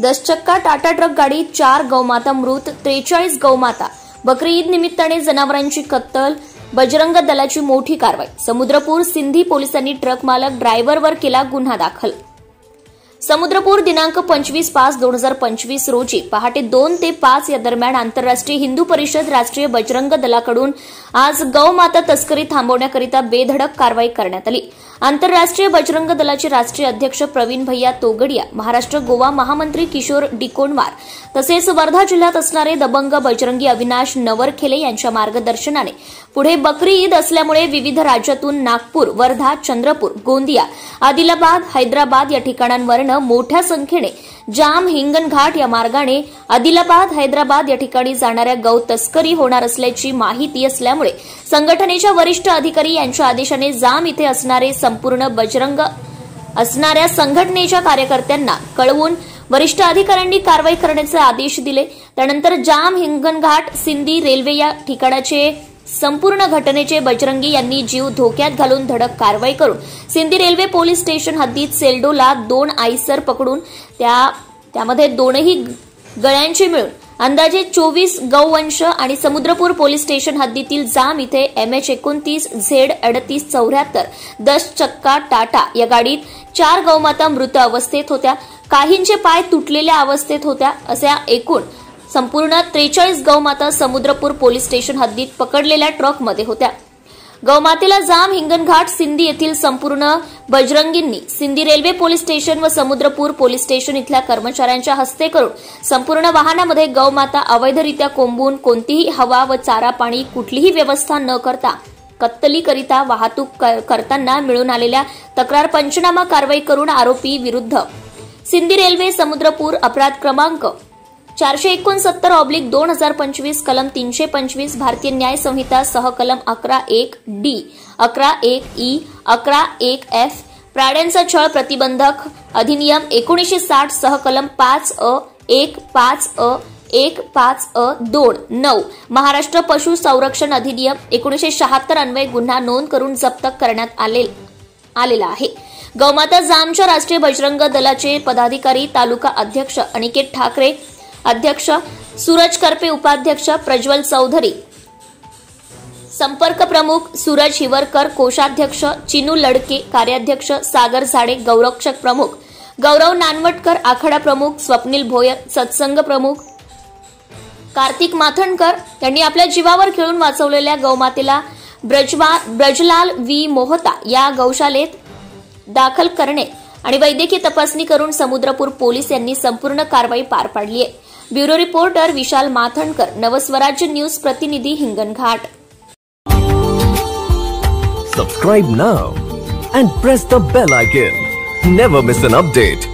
10 Tata truck गाडी, 4 गौमाता मृत, 43 गौमाता। बकरी ईद निमित्ताने जनावरांची कत्तल, बजरंग दलाची मोठी कारवाई। समुद्रपूर सिंधी पोलिसांनी ट्रक मालक ड्रायव्हरवर केला गुन्हा दाखल। समुद्रपूर दिनांक 25/5/2025 रोजी पहाटे 2 ते 5 या दरम्यान आंतरराष्ट्रीय हिंदू परिषद राष्ट्रीय बजरंग दलाकडून आज गौमाता तस्करी थांबवण्याकरिता बेधडक कारवाई करण्यात आली। आंतरराष्ट्रीय बजरंग दलाचे राष्ट्रीय अध्यक्ष प्रवीण भैया तोगडिया, महाराष्ट्र गोवा महामंत्री किशोर डिकोणवार तसेच वर्धा जिल्ह्यात असणारे दबंग बजरंगी अविनाश नवरखेले यांच्या मार्गदर्शनाने पुढे बकरी ईद असल्यामुळे विविध राज्यातून नागपूर, वर्धा, चंद्रपूर, गोंदिया, आदिलाबाद, हैदराबाद या ठिकाणांवरून मोठ्या संख्येने जाम हिंगणघाट या मार्गाने आदिलाबाद, हैदराबाद या ठिकाणी जाणाऱ्या गौ तस्करी होणार असल्याची माहिती असल्यामुळे संघटनेच्या वरिष्ठ अधिकारी यांच्या आदेशाने जाम इथे असणारे संपूर्ण बजरंग असणाऱ्या संघटनेच्या कार्यकर्त्यांना कळवून वरिष्ठ अधिकाऱ्यांनी कारवाई करण्याचे आदेश दिले। त्यानंतर जाम हिंगणघाट सिंधी रेल्वे या ठिकाणाचे संपूर्ण घटनेचे बजरंगी यांनी जीव धोक्यात घालून धडक कारवाई करून सिंधी रेल्वे पोलीस स्टेशन हद्दीत सेल्डोला 2 आईसर पकडून त्यामध्ये 2ही गळ्यांचे मिळून अंदाजे 24 गौवंश आणि समुद्रपूर पोलीस स्टेशन हद्दीतील जाम इथे MH29Z3874 10 चक्का टाटा या गाडीत 4 गौमाता मृत अवस्थेत होत्या, काहींचे पाय तुटलेल्या अवस्थेत होत्या, अशा एकूण संपूर्ण 43 गौमाता समुद्रपूर पोलीस स्टेशन हद्दीत पकडलेल्या ट्रकमध्ये होत्या। गौमातेला जाम हिंगणघाट सिंधी येथील संपूर्ण बजरंगींनी सिंधी रेल्वे पोलीस स्टेशन व समुद्रपूर पोलीस स्टेशन इथल्या कर्मचाऱ्यांच्या हस्ते करून संपूर्ण वाहनामध्ये गौमाता अवैधरित्या कोंबून कोणतीही हवा व चारा पाणी कुठलीही व्यवस्था न करता कत्तलीकरिता वाहतूक करताना मिळून आलेल्या तक्रार पंचनामा कारवाई करून आरोपी विरुद्ध सिंधी रेल्वे समुद्रपूर अपराध क्रमांक 469/2025 कलम 325 भारतीय न्याय संहिता सह कलम 11(1)D, 11(1)E, 11(1)F, प्राण्यांचा छळ प्रतिबंधक अधिनियम 1960 सह कलम 5(a)(1), 5(a)(1), 5(a)(2), 9 महाराष्ट्र पशु संरक्षण अधिनियम 1976 अन्वये गुन्हा नोंद करून जप्त करण्यात आलेला आहे। गौमाता जामच्या राष्ट्रीय बजरंग दलाचे पदाधिकारी, तालुका अध्यक्ष अनिकेत ठाकरे, अध्यक्ष सूरज करपे, उपाध्यक्ष प्रज्वल चौधरी, संपर्क प्रमुख सूरज हिवरकर, कोषाध्यक्ष चिनू लडके, कार्याध्यक्ष सागर झाडे, गौरक्षक प्रमुख गौरव नानवटकर, आखाडा प्रमुख स्वप्नील भोयर, सत्संग प्रमुख कार्तिक माथणकर यांनी आपल्या जीवावर खेळून वाचवलेल्या गौमातेला ब्रजलाल व्ही मोहता या गौशालेत दाखल करणे आणि वैद्यकीय तपासणी करून समुद्रपूर पोलीस यांनी संपूर्ण कारवाई पार पाडली आहे। ब्युरो रिपोर्टर विशाल माथणकर, नवस्वराज्य न्यूज प्रतिनिधी Hinganghat. Subscribe now and press the bell icon. Never miss an update.